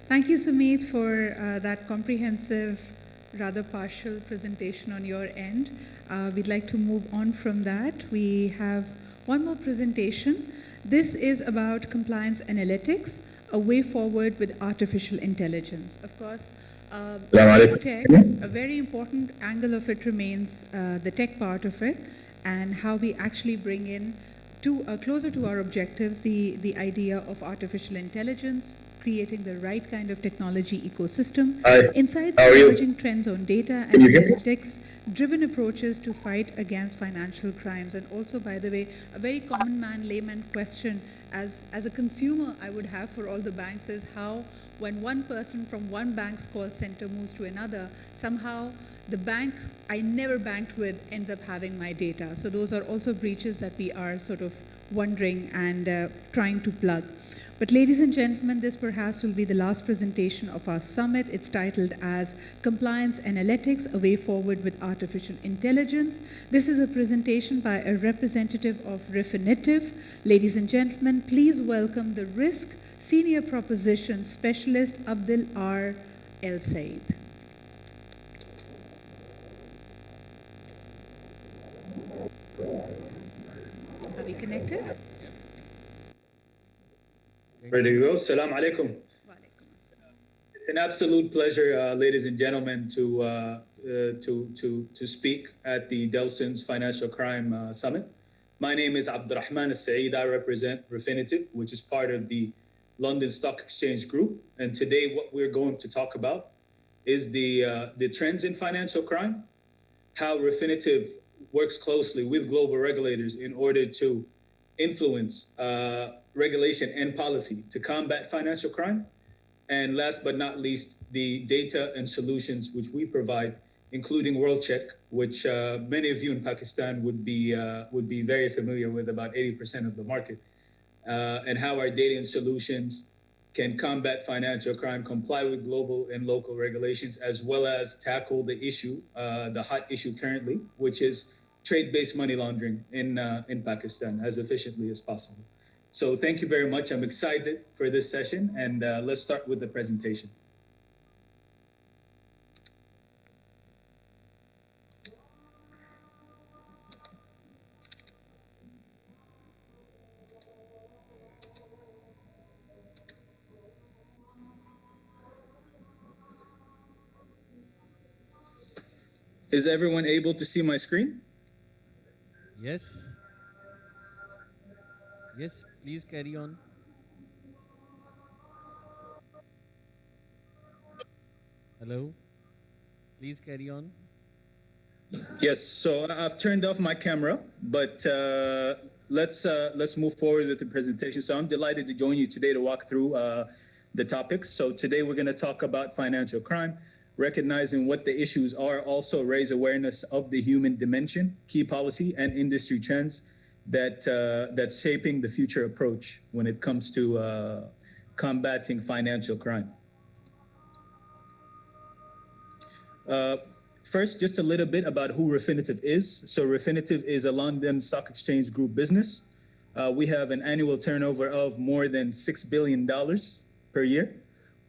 Thank you, Sumit, for that comprehensive, rather partial presentation on your end. We'd like to move on from that. We have one more presentation. This is about compliance analytics, a way forward with artificial intelligence. Of course, Reg-Tech, a very important angle of it remains the tech part of it, and how we actually bring in closer to our objectives the idea of artificial intelligence, creating the right kind of technology ecosystem, insights and emerging trends on data and analytics, driven approaches to fight against financial crimes. And also, by the way, a very common man, layman question as a consumer I would have for all the banks is how, when one person from one bank's call center moves to another, somehow the bank I never banked with ends up having my data. So those are also breaches that we are sort of wondering and trying to plug. But ladies and gentlemen, this perhaps will be the last presentation of our summit. It's titled as Compliance Analytics, a Way Forward with Artificial Intelligence. This is a presentation by a representative of REFINITIV. Ladies and gentlemen, please welcome the Risk Senior Proposition Specialist, Abdel R. Elsaeed. Are we connected? Ready to go? Salam alaikum. It's an absolute pleasure, ladies and gentlemen, to speak at the Dellsons Financial Crime Summit. My name is Elsaeed. I represent REFINITIV, which is part of the London Stock Exchange Group. And today, what we're going to talk about is the trends in financial crime, how REFINITIV works closely with global regulators in order to influence regulation and policy to combat financial crime. And last but not least, the data and solutions which we provide, including Reg-Tech, which many of you in Pakistan would be very familiar with, about 80% of the market, and how our data and solutions can combat financial crime, comply with global and local regulations, as well as tackle the issue, the hot issue currently, which is trade-based money laundering in Pakistan as efficiently as possible. So thank you very much. I'm excited for this session, and let's start with the presentation. Is everyone able to see my screen? Yes. Yes, please carry on. Hello? Please carry on. Yes, so I've turned off my camera, but let's move forward with the presentation. So I'm delighted to join you today to walk through the topics. So today we're going to talk about financial crime, recognizing what the issues are, also raise awareness of the human dimension, key policy and industry trends that's shaping the future approach when it comes to combating financial crime. First, just a little bit about who REFINITIV is. So REFINITIV is a London Stock Exchange Group business. We have an annual turnover of more than $6 billion per year.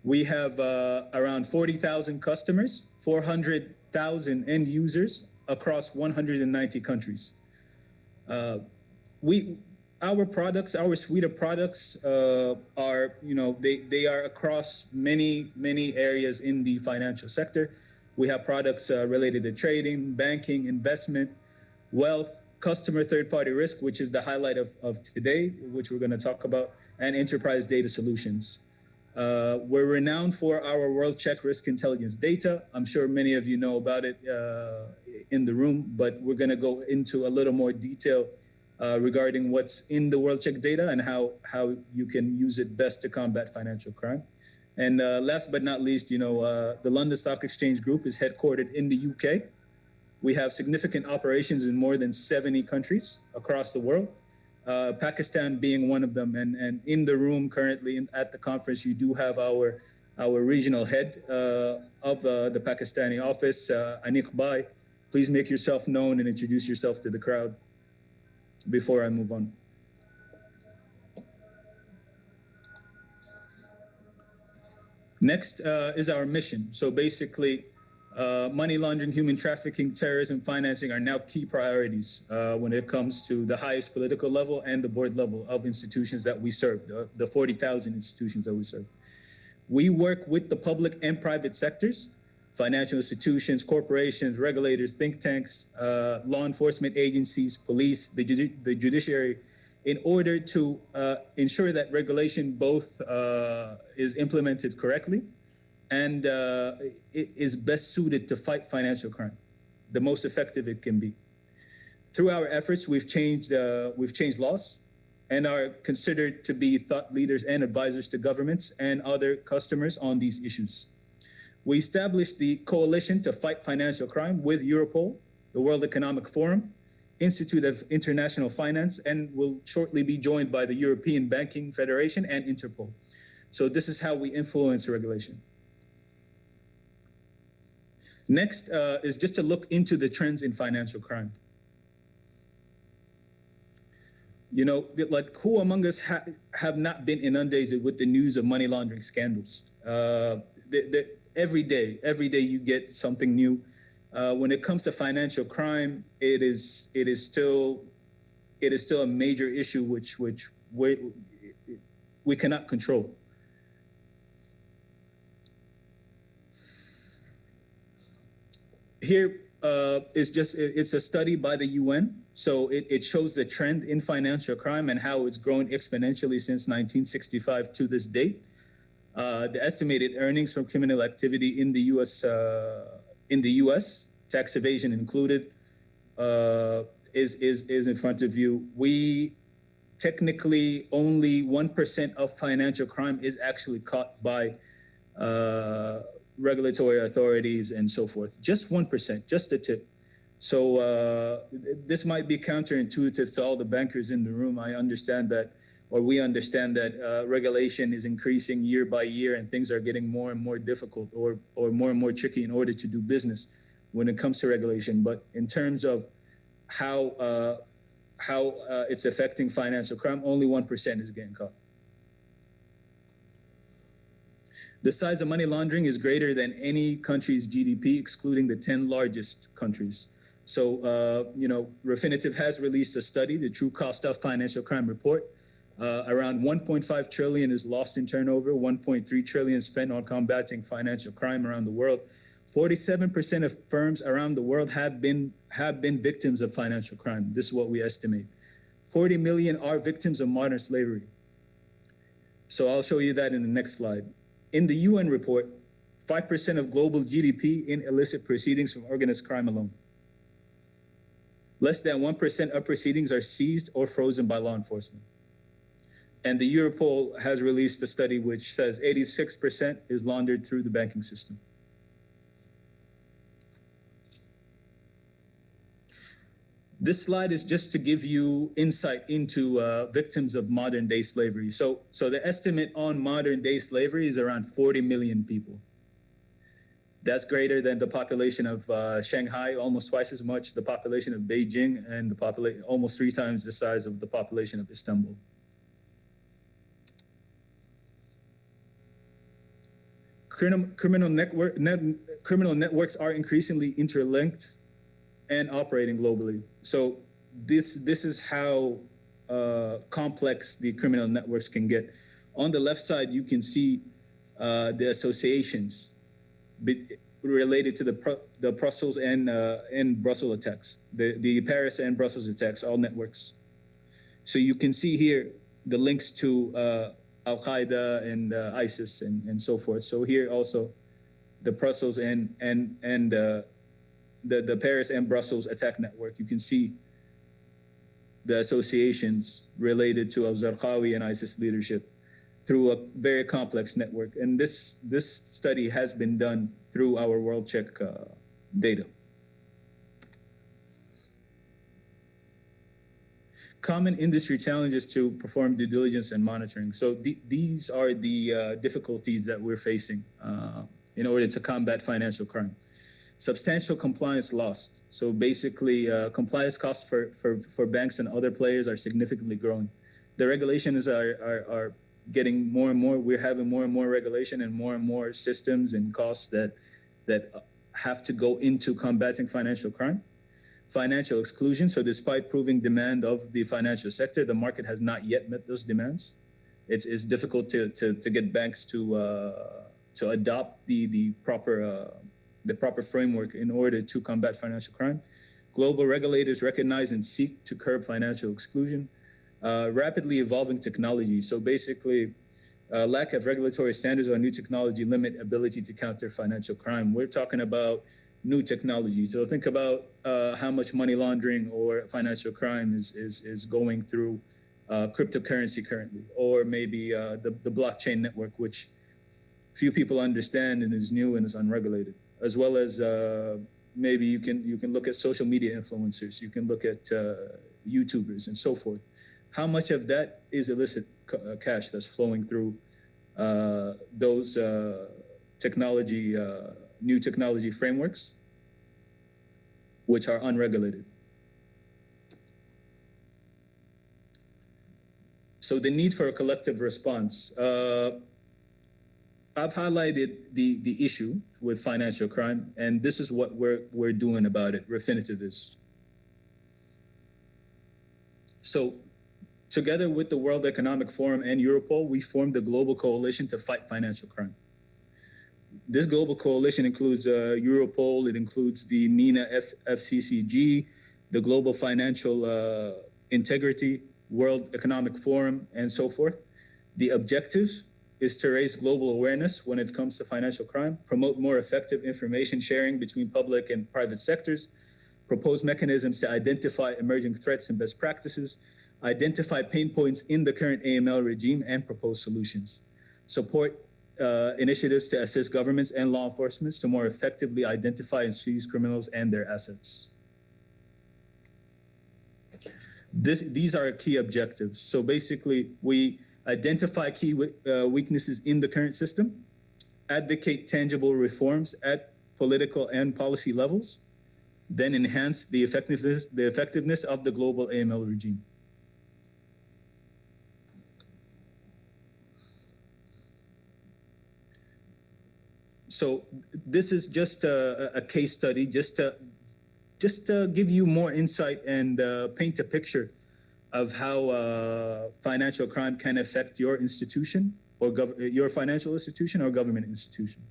We have around 40,000 customers, 400,000 end users across 190 countries. Our products, our suite of products are, they are across many areas in the financial sector. We have products related to trading, banking, investment, wealth, customer third-party risk, which is the highlight of today, which we're going to talk about, and enterprise data solutions. We're renowned for our Reg-Tech risk intelligence data. I'm sure many of you know about it in the room, but we're going to go into a little more detail regarding what's in the Reg-Tech data and how you can use it best to combat financial crime. And last but not least, the London Stock Exchange Group is headquartered in the UK. We have significant operations in more than 70 countries across the world, Pakistan being one of them. And in the room currently at the conference, you do have our regional head of the Pakistani office, Aniq Bhai. Please make yourself known and introduce yourself to the crowd before I move on. Next is our mission. So basically, money laundering, human trafficking, terrorism financing are now key priorities when it comes to the highest political level and the board level of institutions that we serve, the 40,000 institutions that we serve. We work with the public and private sectors, financial institutions, corporations, regulators, think tanks, law enforcement agencies, police, the judiciary, in order to ensure that regulation both is implemented correctly and it is best suited to fight financial crime, the most effective it can be. Through our efforts, we've changed laws and are considered to be thought leaders and advisors to governments and other customers on these issues. We established the Coalition to Fight Financial Crime with Europol, the World Economic Forum, Institute of International Finance, and will shortly be joined by the European Banking Federation and Interpol. So this is how we influence regulation. Next is just to look into the trends in financial crime. You know, like who among us have not been inundated with the news of money laundering scandals? Every day you get something new. When it comes to financial crime, it is still a major issue which we cannot control. Here it's a study by the UN. So it shows the trend in financial crime and how it's grown exponentially since 1965 to this date. The estimated earnings from criminal activity in the U.S., tax evasion included, is in front of you. We technically only 1% of financial crime is actually caught by regulatory authorities and so forth. Just 1%, just a tip. So this might be counterintuitive to all the bankers in the room. I understand that, or we understand that regulation is increasing year by year and things are getting more and more difficult or more and more tricky in order to do business when it comes to regulation. But in terms of how it's affecting financial crime, only 1% is getting caught. The size of money laundering is greater than any country's GDP, excluding the 10 largest countries. So, you know, REFINITIV has released a study, the True Cost of Financial Crime Report. Around 1.5 trillion is lost in turnover, 1.3 trillion spent on combating financial crime around the world. 47% of firms around the world have been victims of financial crime. This is what we estimate. 40 million are victims of modern slavery. So I'll show you that in the next slide. In the UN report, 5% of global GDP in illicit proceedings from organized crime alone. Less than 1% of proceedings are seized or frozen by law enforcement. And the Europol has released a study which says 86% is laundered through the banking system. This slide is just to give you insight into victims of modern day slavery. So the estimate on modern day slavery is around 40 million people. That's greater than the population of Shanghai, almost twice as much, the population of Beijing, and the almost 3 times the size of the population of Istanbul. Criminal networks are increasingly interlinked and operating globally. So this is how complex the criminal networks can get. On the left side, you can see the associations related to the Brussels and Brussels attacks, the Paris and Brussels attacks, all networks. So you can see here the links to Al-Qaeda and ISIS and so forth. So here also the Brussels and the Paris and Brussels attack network. You can see the associations related to al-Zarqawi and ISIS leadership through a very complex network. And this study has been done through our Reg-Tech data. Common industry challenges to perform due diligence and monitoring. So these are the difficulties that we're facing in order to combat financial crime. Substantial compliance lost. So basically, compliance costs for banks and other players are significantly growing. The regulations are getting more and more, we're having more and more regulation and more systems and costs that have to go into combating financial crime, financial exclusion. So despite proving demand of the financial sector, the market has not yet met those demands. It's difficult to get banks to adopt the proper framework in order to combat financial crime. Global regulators recognize and seek to curb financial exclusion. Rapidly evolving technology. So basically, lack of regulatory standards or new technology limit ability to counter financial crime. We're talking about new technology. So think about how much money laundering or financial crime is going through cryptocurrency currently, or maybe the blockchain network, which few people understand and is new and is unregulated, as well as maybe you can look at social media influencers, you can look at YouTubers and so forth. How much of that is illicit cash that's flowing through those new technology frameworks, which are unregulated? So the need for a collective response. I've highlighted the issue with financial crime, and this is what we're doing about it. REFINITIV is. So together with the World Economic Forum and Europol, we formed a global coalition to fight financial crime. This global coalition includes Europol, it includes the MENA FCCG, the Global Financial Integrity, World Economic Forum, and so forth. The objective is to raise global awareness when it comes to financial crime, promote more effective information sharing between public and private sectors, propose mechanisms to identify emerging threats and best practices, identify pain points in the current AML regime, and propose solutions. Support initiatives to assist governments and law enforcement to more effectively identify and seize criminals and their assets. These are key objectives. So basically, we identify key weaknesses in the current system, advocate tangible reforms at political and policy levels, then enhance the effectiveness of the global AML regime. So this is just a case study, just to give you more insight and paint a picture of how financial crime can affect your institution or your financial institution or government institution.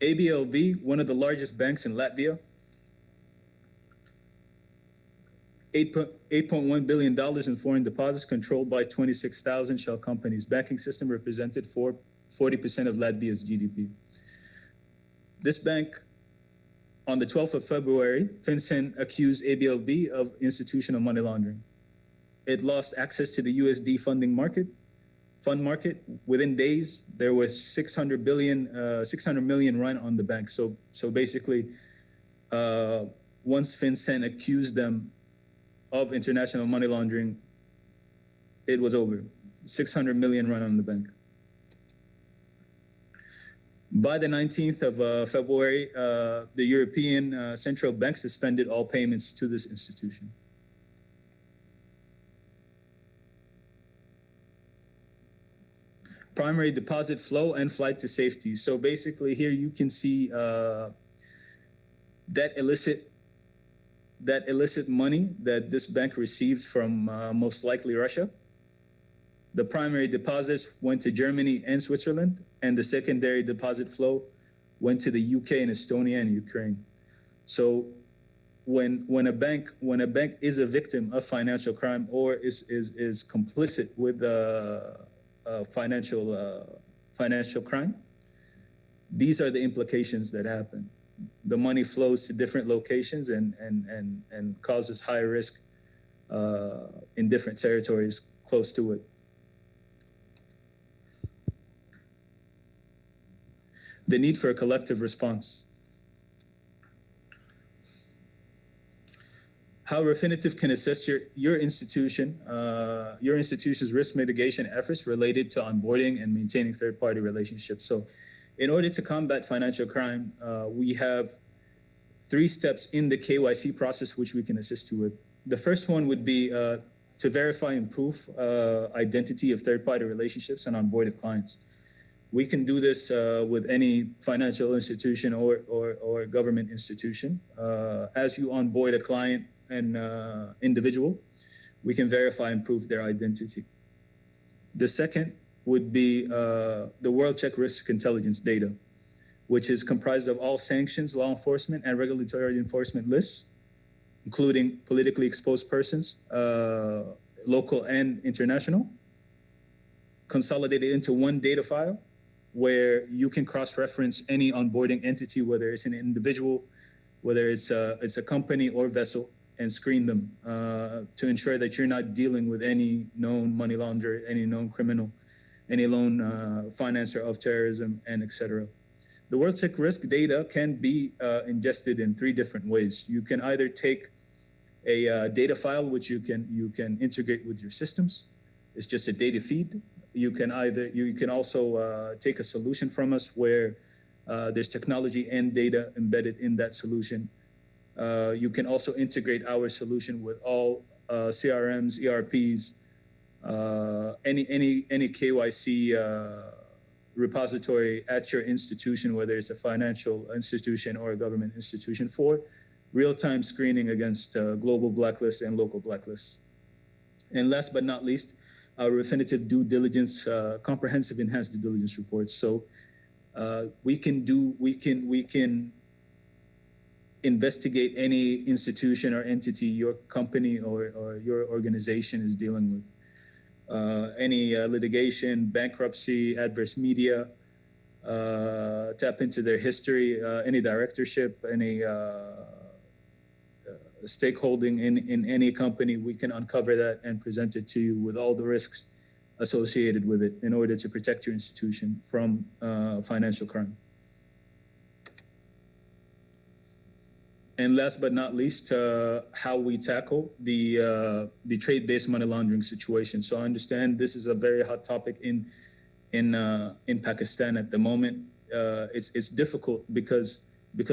ABLV, one of the largest banks in Latvia, $8.1 billion in foreign deposits controlled by 26,000 shell companies. Banking system represented 40% of Latvia's GDP. This bank, on the 12th of February, FinCEN accused ABLV of institutional money laundering. It lost access to the USD fund market. Within days, there was 600 million run on the bank. So basically, once FinCEN accused them of international money laundering, it was over. 600 million run on the bank. By the 19th of February, the European Central Bank suspended all payments to this institution. Primary deposit flow and flight to safety. So basically here you can see that illicit money that this bank received from most likely Russia. The primary deposits went to Germany and Switzerland, and the secondary deposit flow went to the UK and Estonia and Ukraine. So when a bank is a victim of financial crime or is complicit with financial crime, these are the implications that happen. The money flows to different locations and causes high risk in different territories close to it. The need for a collective response. How REFINITIV can assess your institution's risk mitigation efforts related to onboarding and maintaining third-party relationships. So in order to combat financial crime, we have 3 steps in the KYC process which we can assist you with. The first one would be to to verify and prove identity of third-party relationships and onboarded clients. We can do this with any financial institution or government institution. As you onboard a client and individual, we can verify and prove their identity. The second would be the World-Check Risk Intelligence data, which is comprised of all sanctions, law enforcement, and regulatory enforcement lists, including politically exposed persons, local and international, consolidated into one data file where you can cross-reference any onboarding entity, whether it's an individual, whether it's a company or vessel, and screen them to ensure that you're not dealing with any known money launderer, any known criminal, any known financer of terrorism, and etc. The World-Check Risk data can be ingested in 3 different ways. You can either take a data file, which you can integrate with your systems. It's just a data feed. You can also take a solution from us where there's technology and data embedded in that solution. You can also integrate our solution with all CRMs, ERPs, any KYC repository at your institution, whether it's a financial institution or a government institution, for real-time screening against global blacklists and local blacklists. And last but not least, our REFINITIV due diligence, comprehensive enhanced due diligence reports. So we can investigate any institution or entity your company or your organization is dealing with. Any litigation, bankruptcy, adverse media, tap into their history, any directorship, any stakeholding in any company, we can uncover that and present it to you with all the risks associated with it in order to protect your institution from financial crime. And last but not least, how we tackle the trade-based money laundering situation. So I understand this is a very hot topic in Pakistan at the moment. It's difficult because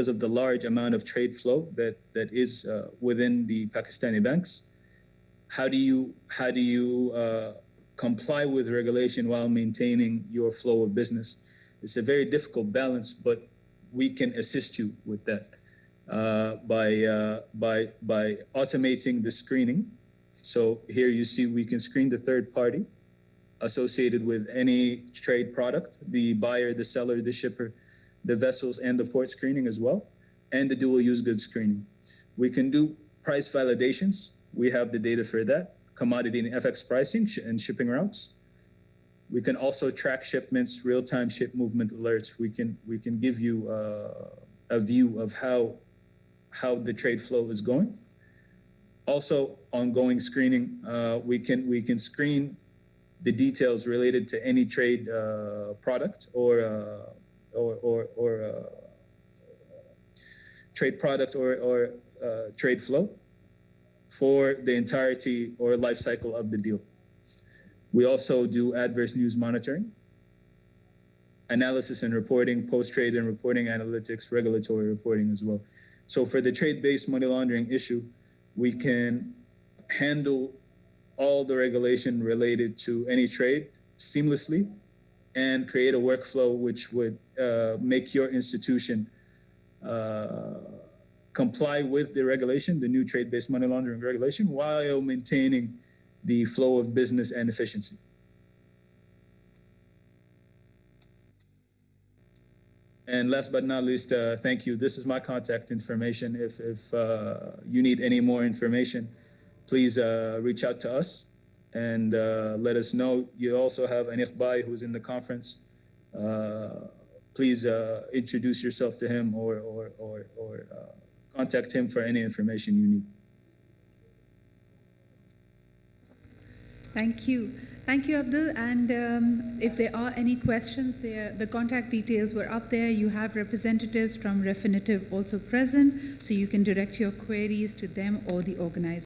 of the large amount of trade flow that is within the Pakistani banks. How do you comply with regulation while maintaining your flow of business? It's a very difficult balance, but we can assist you with that. By automating the screening. So here you see we can screen the third party associated with any trade product, the buyer, the seller, the shipper, the vessels, and the port screening as well, and the dual use goods screening. We can do price validations. We have the data for that, commodity and FX pricing and shipping routes. We can also track shipments, real-time ship movement alerts. We can give you a view of how the trade flow is going. Also, ongoing screening, we can screen the details related to any trade product or trade product or trade flow for the entirety or life cycle of the deal. We also do adverse news monitoring, analysis and reporting, post-trade and reporting analytics, regulatory reporting as well. So for the trade-based money laundering issue, we can handle all the regulation related to any trade seamlessly and create a workflow which would make your institution comply with the regulation, the new trade-based money laundering regulation, while maintaining the flow of business and efficiency. And last but not least, thank you. This is my contact information. If you need any more information, please reach out to us and let us know. You also have an Iqbai who's in the conference. Please introduce yourself to him or contact him for any information you need. Thank you. Thank you, Abdel. And if there are any questions, the contact details were up there. You have representatives from REFINITIV also present, so you can direct your queries to them or the organizer.